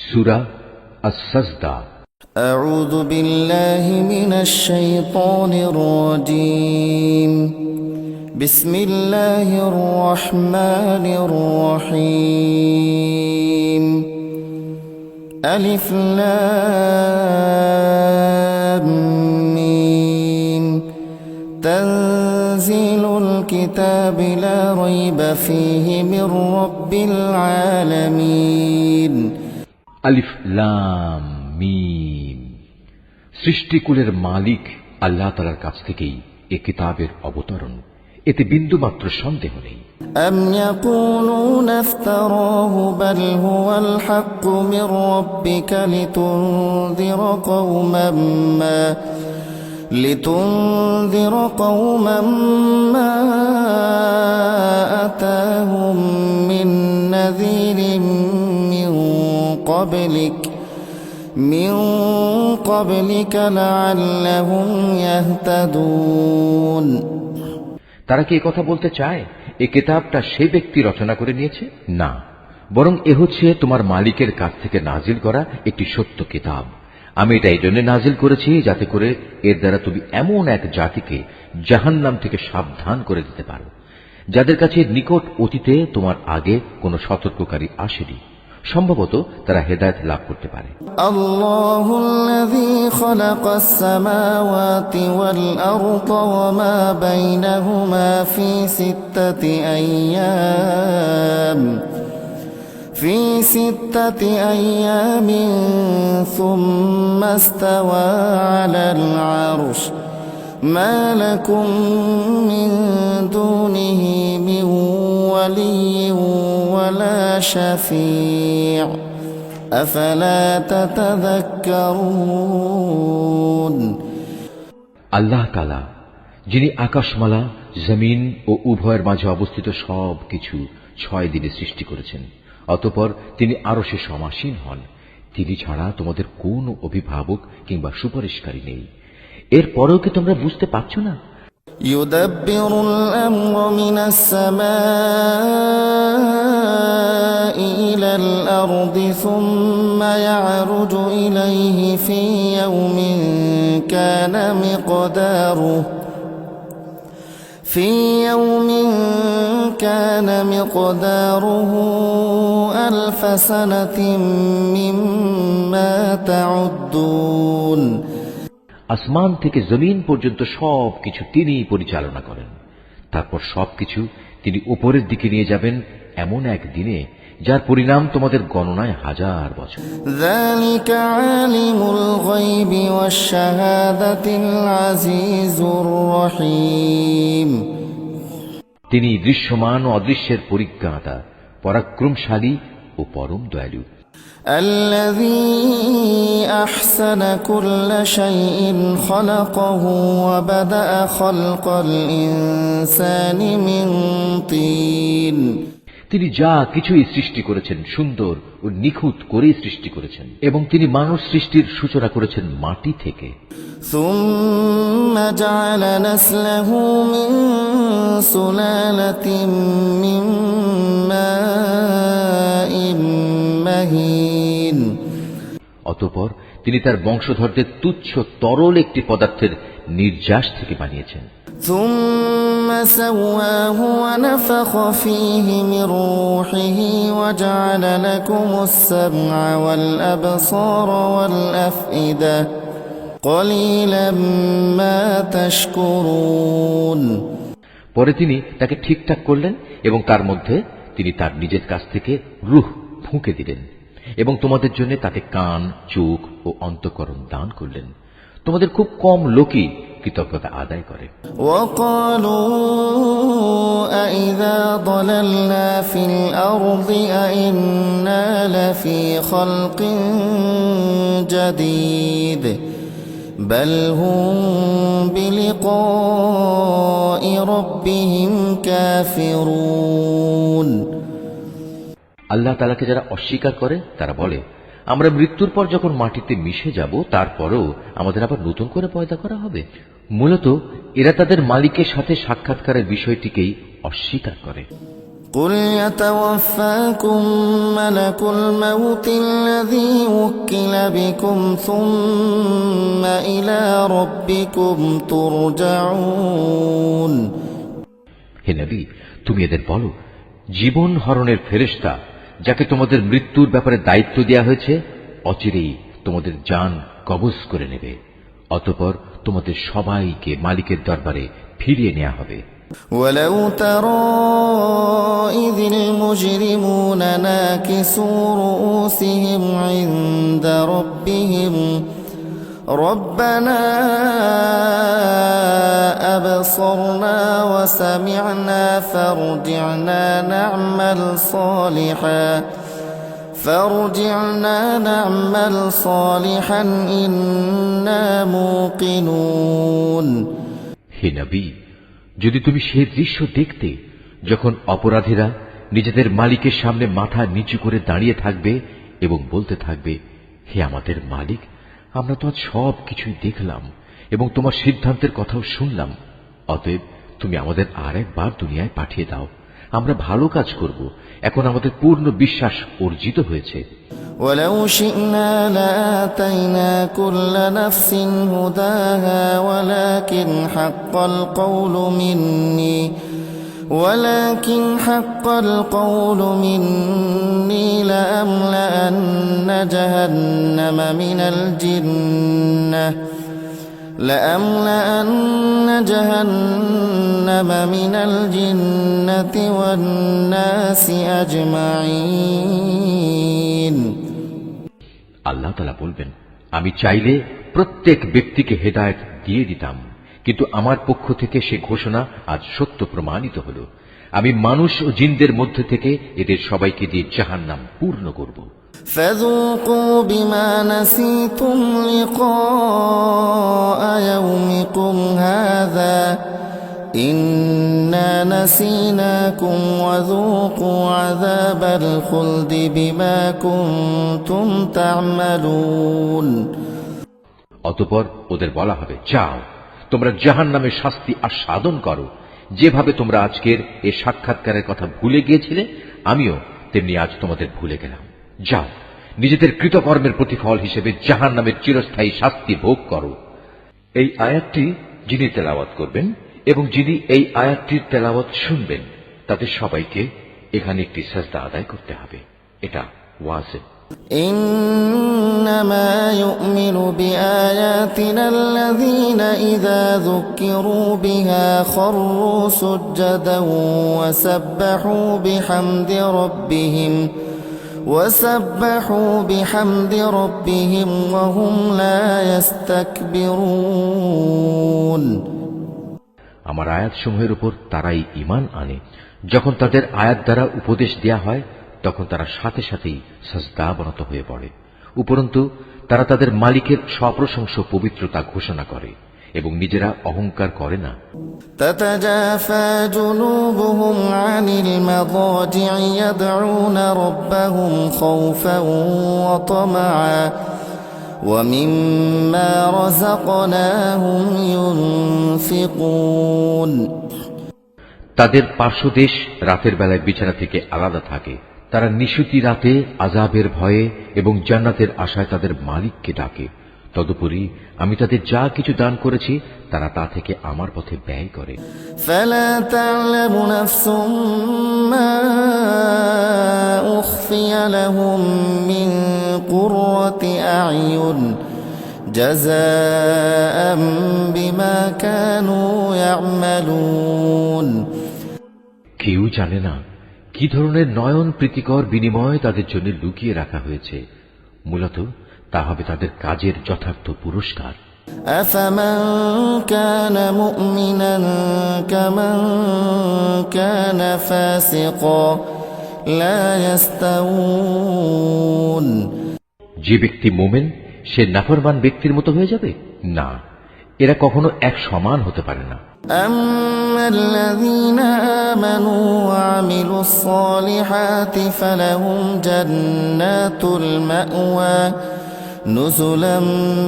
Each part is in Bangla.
সূরা আস-সাজদা। আউযু বিল্লাহি মিনাশ শাইতানির রাজীম। বিসমিল্লাহির রহমানির রহিম। আলিফ লাম মিম। তানজিলুল কিতাবি লা রাইবা ফীহি মির রাব্বিল আলামিন। আলিফ লাম মিম। সৃষ্টিকুলের মালিক আল্লাহ তাআলার কাছ থেকেই এ কিতাবের অবতরণ, এতে বিন্দুমাত্র সন্দেহ নেই। أم يقولون افتراه بل هو الحق من ربك لتنذر قوما ما أتاهم من نذير من قبلك لعلهم يهتدون। তারা কি কথা বলতে চায় এ কিতাবটা সে ব্যক্তি রচনা করে নিয়েছে? না, বরং এ হচ্ছে তোমার মালিকের কাছ থেকে নাজিল করা একটি সত্য কিতাব। আমি এটা এই জন্য নাজিল করেছি যাতে করে এর দ্বারা তুমি এমন এক জাতিকে জাহান্নাম থেকে সাবধান করে দিতে পারো যাদের কাছে নিকট অতীতে তোমার আগে কোনো সতর্ককারী আসেনি। সম্ভবত তারা হেদায়েত লাভ করতে পারে। আল্লাহুল্লাযী খালাকাস সামাওয়াতি ওয়াল আরদা ওয়া মা বাইনাহুমা ফি সিত্তাতি আইয়ামিন সুম্মা ইসতাওয়া আলাল আরশ মা লাকুম মিন দুনিহি মিন ওয়ালিয়্যিন ওয়ালা শাফী'আ আফালা তাতাযাক্কারুন। আল্লাহ তাআলা যিনি আকাশমালা, জমিন ও উভয়ের মাঝে অবস্থিত সব কিছু 6 দিনে সৃষ্টি করেছেন, অতঃপর তিনি আরশে সমাসীন হন। তিনি ছাড়া তোমাদের কোনো অভিভাবক কিংবা সুপারিশকারী নেই। এরপরেও কি তোমরা বুঝতে পারছো না? ইউদাব্বিরুল আমরা মিনাস সামাই ইলাল আরদি সুম্মা ইয়ারুজু ইলাইহি ফি ইয়াউমিন কানা মিকদারুহু আলফ সানাতিন মিম্মা তাউদ্দুন। আসমান থেকে জমিন পর্যন্ত সবকিছু তিনি পরিচালনা করেন। তারপর সবকিছু তিনি উপরের দিকে নিয়ে যাবেন এমন এক দিনে যার পরিণাম তোমাদের গণনায় 1000 বছর। যালিকা আলিমুল গায়বি ওয়াশ শাহাদাতিল আজিজুর রহিম। তিনি দৃশ্যমান ও অদৃশ্যের পরিজ্ঞাতা, পরাক্রমশালী ও পরম দয়ালু। الذي أحسن كل شيء خلقه وبدأ خلق الإنسان من طين। তিনি যা কিছুই সৃষ্টি করেছেন সুন্দর ও নিখুঁত করেই সৃষ্টি করেছেন, এবং তিনি মানব সৃষ্টির সূচনা করেছেন মাটি থেকে। ثم جعل نسله من سلالة من ماء مهين। অতঃপর তিনি তার বংশধরদের তুচ্ছ তরল একটি পদার্থের নির্যাস থেকে বানিয়েছেন। ثم سواه ونفخ فيه من روحه وجعل لكم السمع والأبصار والأفئدة قليلا ما تشكرون। পরে তিনি তাকে ঠিকঠাক করলেন এবং তার মধ্যে তিনি তার নিজের কাছ থেকে রূহ ফুঁকে দিলেন এবং তোমাদের জন্য তাকে কান, চোখ ও অন্তঃকরণ দান করলেন। তোমাদের খুব কম লোকই কৃতজ্ঞতা আদায় করে। وقالوا أإذا ضللنا في الأرض أإنا لفي خلق جديد بل هم بلقاء ربهم كافرون। আল্লাহ তাআলাকে যারা অস্বীকার করে তারা বলে, আমরা মৃত্যুর পর যখন মাটিতে মিশে যাব তারপরও আমাদের আবার নতুন করে পয়দা করা হবে। মূলত এরা তাদের মালিকের সাথে সাক্ষাৎকারের বিষয়টিকেই অস্বীকার করে। قل يتوفاكم ملك الموت الذي وكل بكم ثم إلى ربكم ترجعون। হে নবী, তুমি এদের বলো, জীবন হরণের ফেরেশতা যাকে তোমাদের মৃত্যুর ব্যাপারে দায়িত্ব দেওয়া হয়েছে অচিরেই তোমাদের জান কবজ করে নেবে, অতঃপর তোমাদের সবাইকে মালিকের দরবারে ফিরিয়ে নেওয়া হবে। ولو ترى إذ المجرمون ناكسوا رؤوسهم عند ربهم ربنا أبصرنا وسمعنا فارجعنا نعمل صالحا إنا موقنون। হে নবী, যদি তুমি সেই দৃশ্য দেখতে যখন অপরাধীরা নিজেদের মালিকের সামনে মাথা নিচু করে দাঁড়িয়ে থাকবে এবং বলতে থাকবে, হে আমাদের মালিক, আমরা তো আজ সব কিছুই দেখলাম এবং তোমার সিদ্ধান্তের কথাও শুনলাম, অতএব তুমি আমাদের আর একবার দুনিয়ায় পাঠিয়ে দাও, আমরা ভালো কাজ করব, এখন আমাদের পূর্ণ বিশ্বাস অর্জিত হয়েছে। ولو شئنا لآتينا كل نفس هداها ولكن حق القول مني لأملأن جهنم من الجنة والناس أجمعين। আল্লাহ তাআলা বলবেন, আমি চাইলে প্রত্যেক ব্যক্তিকে হেদায়েত দিয়ে দিতাম, কিন্তু আমার পক্ষ থেকে সে ঘোষণা আজ সত্য প্রমাণিত হল। আমি মানুষ ও জিনদের মধ্যে থেকে এদের সবাইকে দিয়ে জাহান্নাম পূর্ণ করব। فذوقوا بما نسيتم لقاء يومكم هذا إنا نسيناكم وذوقوا عذاب الخلد بما كنتم تعملون। অতঃপর ওদের বলা হবে, যাও, তোমরা জাহান্নামের শাস্তি আস্বাদন করো। যেভাবে তোমরা আজকের এই সাক্ষাৎকারের কথা ভুলে গিয়েছিলে, আমিও তেমনি আজ তোমাদের ভুলে গেলাম। যাও, নিজেদের কৃতকর্মের প্রতিফল হিসেবে জাহান্নামের চিরস্থায়ী শাস্তি ভোগ করো। এই আয়াতটি যিনি তেলাওয়াত করবেন এবং যিনি এই আয়াতটির তেলাওয়াত শুনবেন, তাদের সবাইকে এখানে একটি সাজদা আদায় করতে হবে। এটা ওয়াজিব। إنما يؤمن بآياتنا الذين إذا ذكروا بها خروا سجدا وسبحوا بحمد ربهم وهم لا يستكبرون। আমার আয়াত সমূহের উপর তারাই ঈমান আনে, যখন তাদের আয়াত দ্বারা উপদেশ দেয়া হয় তখন তারা সাথে সাথেই সাজদাবনত হয়ে পড়ে। উপরন্তু তারা তাদের মালিকের সপ্রশংস পবিত্রতা ঘোষণা করে এবং নিজেরা অহংকার করে না। تتجافى جنوبهم عن المضاجع يدعون ربهم خوفا وطمعا ومما رزقناهم ينفقون। তাদের পার্শ্বদেশ রাতের বেলায় বিছানা থেকে আলাদা থাকে। তারা নিশুতি রাতে আযাবের ভয়ে এবং জান্নাতের আশায় তাদের মালিককে ডাকে। তদুপরি আমি তাদের যা কিছু দান করেছি তারা তা থেকে আমার পথে ব্যয় করে। فلا تعلم نفس ما أخفي لهم من قرة أعين جزاء بما كانوا يعملون। কেউ জানে না কি ধরনের নয়ন প্রীতিকর বিনিময় তাদের জন্য লুকিয়ে রাখা হয়েছে, মূলত তা হবে তাদের কাজের যথার্থ পুরস্কার। أفمن كان مؤمنا كمن كان فاسقا لا يستوون। যে ব্যক্তি মুমিন সে নাফরমান ব্যক্তির মতো হয়ে যাবে? না, এরা কখনো এক সমান হতে পারে না। أما الذين آمنوا وعملوا الصالحات فلهم جنات المأوى نزلا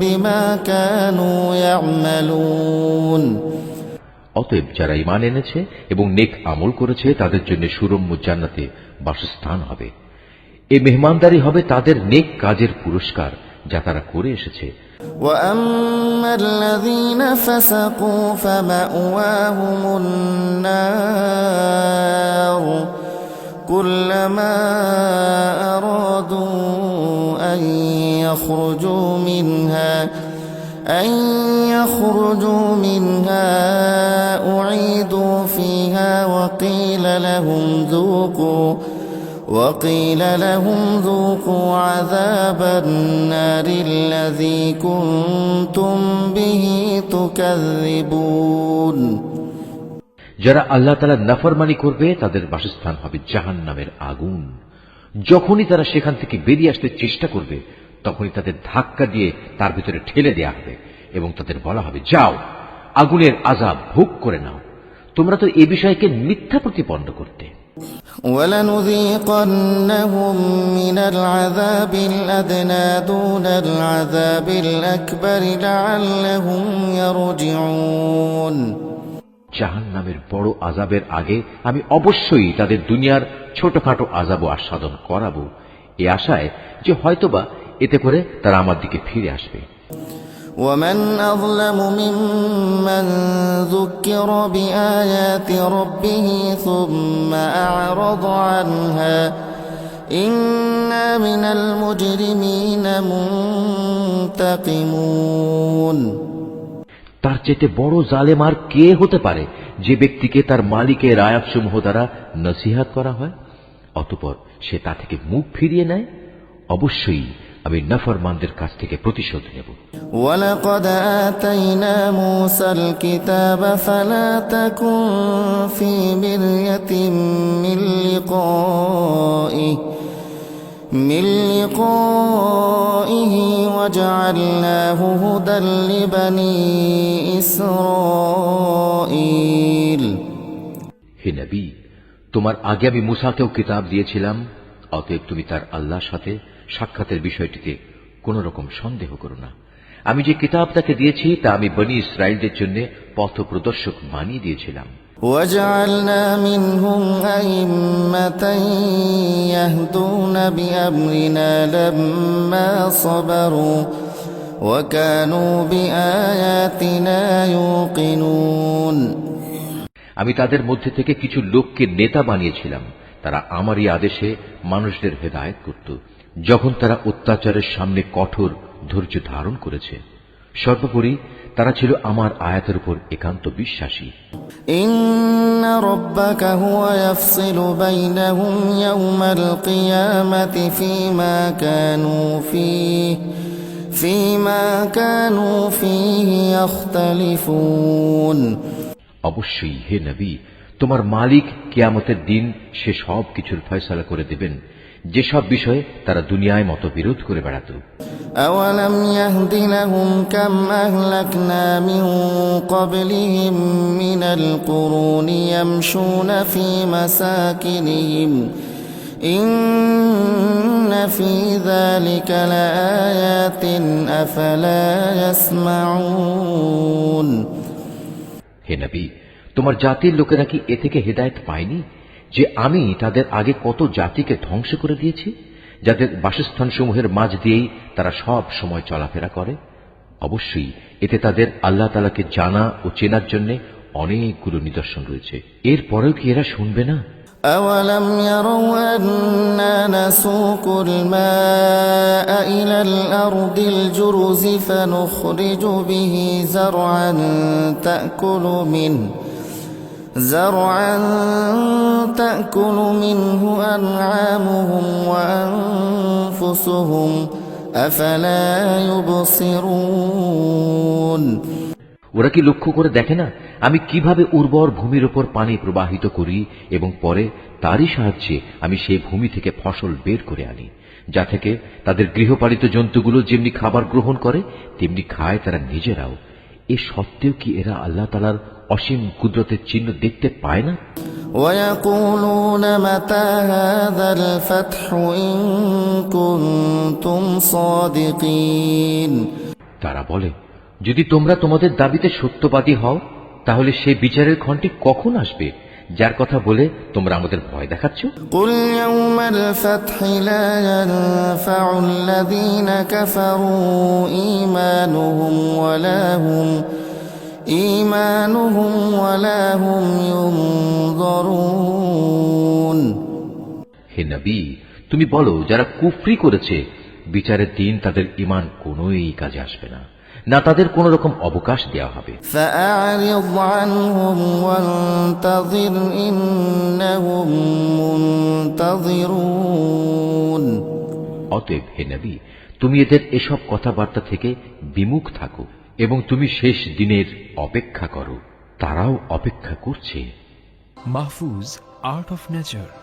بما كانوا يعملون। অতএব যারা ঈমান এনেছে এবং নেক আমল করেছে তাদের জন্য সুরম্য জান্নাতে বাসস্থান হবে। এই মেহমানদারি হবে তাদের নেক কাজের পুরস্কার যা তারা করে এসেছে। وأما الذين فسقوا فمأواهم النار كلما أرادوا أن يخرجوا منها أعيدوا فيها وقيل لهم ذوقوا عذاب النار الذي كنتم به تكذبون। যারা আল্লাহ তাআলার নাফরমানি করবে তাদের বাসস্থান হবে জাহান্নামের আগুন। যখনই তারা সেখান থেকে বেরিয়ে আসতে চেষ্টা করবে তখনই তাদের ধাক্কা দিয়ে তার ভিতরে ঠেলে দেয়া হবে এবং তাদের বলা হবে, যাও আগুনের আযাব ভোগ করে নাও, তোমরা তো এ বিষয়কে মিথ্যা প্রতিপন্ন করতে। وَلَنُذِيقَنَّهُم مِّنَ الْعَذَابِ الْأَدْنَىٰ دُونَ الْعَذَابِ الْأَكْبَرِ لَعَلَّهُمْ يَرْجِعُونَ। জাহান্নামের বড় আযাবের আগে আমি অবশ্যই তাদের দুনিয়ার ছোটখাটো আযাবও আস্বাদন করাবো, এই আশায় যে হয়তোবা এতে করে তারা আমার দিকে ফিরে আসবে। ومن أظلم ممن ذكر بآيات ربه ثم أعرض عنها إنا من المجرمين منتقمون। তার চেয়ে বড় জালেম আর কে হতে পারে যে ব্যক্তিকে তার মালিকের আয়াতসমূহ দ্বারা নসিহত করা হয় অতঃপর সে তা থেকে মুখ ফিরিয়ে নেয়। অবশ্যই আমি নাফরমানদের কাছ থেকে প্রতিশোধ নেব। وَلَقَدْ آتَيْنَا مُوسَى الْكِتَابَ فَلَا تَكُنْ فِي مِرْيَةٍ مِّن لِقَائِهِ وَجَعَلْنَاهُ هُدًى لِبَنِي إِسْرَائِيلَ। হে নবী, তোমার আগে আমি মুসাকেও কিতাব দিয়েছিলাম, অতএব তুমি তার আল্লাহর সাথে সাক্ষাতের বিষয়টিতে কোন রকম সন্দেহ করো না। আমি যে কিতাব তাকে দিয়েছি তা আমি বনী ইসরাইলদের জন্য পথ প্রদর্শক বানিয়ে দিয়েছিলাম। وَجَعَلْنَا مِنْهُمْ أَئِمَّةً يَهْدُونَ بِأَمْرِنَا لَمَّا صَبَرُوا وَكَانُوا بِآيَاتِنَا يُوقِنُونَ। আমি তাদের মধ্যে থেকে কিছু লোককে নেতা বানিয়েছিলাম, তারা আমারই আদেশে মানুষদের হেদায়েত করত যখন তারা অত্যাচারের সামনে কঠোর ধৈর্য ধারণ করেছে। সর্বোপরি তারা ছিল আমার আয়াতের উপর একান্ত বিশ্বাসী। ইন্না রাব্বাকা হুয়া ইয়াফসিলু বাইনাহুম ইয়াওমাল কিয়ামাতি ফীমা কানু ফীহি ইখতালিফুন। অবশ্যই হে নবী, তোমার মালিক কিয়ামতের দিন সে সব কিছুর ফয়সালা করে দেবেন যেসব বিষয়ে তারা দুনিয়ায় মতবিরোধ করে বেড়াত। আওয়ালাম ইয়াহদি লাহুম কাম আহলাকনা মিন ক্বাবলিহিম মিনাল কুরুনি ইয়ামশুনা ফি মাসাকিনিহিম ইন্না ফি যালিকা লাআয়াতিন আফালা ইয়াসমাউন। হে নবী, তোমার জাতির লোকেরা কি এ থেকে হেদায়েত পায়নি যে আমি তাদের আগে কত জাতিকে ধ্বংস করে দিয়েছি, যাদের বাসস্থান সমূহের মাঝ দিয়েই তারা সব সময় চলাফেরা করে? অবশ্যই এতে তাদের আল্লাহ তাআলাকে জানা ও চেনার জন্য অনেকগুলো নিদর্শন রয়েছে। এরপরেও কি এরা শুনবে না? أَوَلَمْ يَرَوْا أَنَّا نَسُوقُ الْمَاءَ إِلَى الْأَرْضِ الْجُرُزِ فَنُخْرِجُ بِهِ زَرْعًا تَأْكُلُ مِنْهُ أَنْعَامُهُمْ وَأَنْفُسُهُمْ أَفَلَا يُبْصِرُونَ। ওরা কি লক্ষ্য করে দেখে না আমি কিভাবে উর্বর ভূমির উপর পানি প্রবাহিত করি এবং পরে তারই সাহায্যে আমি সেই ভূমি থেকে ফসল বের করে আনি, যা থেকে তাদের গৃহপালিত জন্তুগুলো যেমনি খাবার গ্রহণ করে তেমনি খায় তারা নিজেরাও। এ সত্ত্বেও কি এরা আল্লাহ তাআলার অসীম কুদরতের চিহ্ন দেখতে পায় না? وَيَقُولُونَ مَتَى هَذَا الْفَتْحُ إِن كُنتُمْ صَادِقِينَ। তারা বলে, যদি তোমরা তোমাদের দাবিতে সত্যবাদী হও তাহলে সেই বিচারের ক্ষণটি কখন আসবে যার কথা বলে তোমরা আমাদের ভয় দেখাচ্ছ? قل يوم الفتح لا ينفع الذين كفروا إيمانهم ولا هم ينظرون। হে নবী, তুমি বলো, যারা কুফরি করেছে বিচারের দিন তাদের ঈমান কোনোই কাজে আসবে না, না তাদের কোন রকম অবকাশ দেওয়া হবে। فأعرض عنهم وانتظر إنهم منتظرون। অতএব হে নবী, তুমি এদের এসব কথাবার্তা থেকে বিমুখ থাকো এবং তুমি শেষ দিনের অপেক্ষা করো, তারাও অপেক্ষা করছে। Mahfuz, Art of Nature।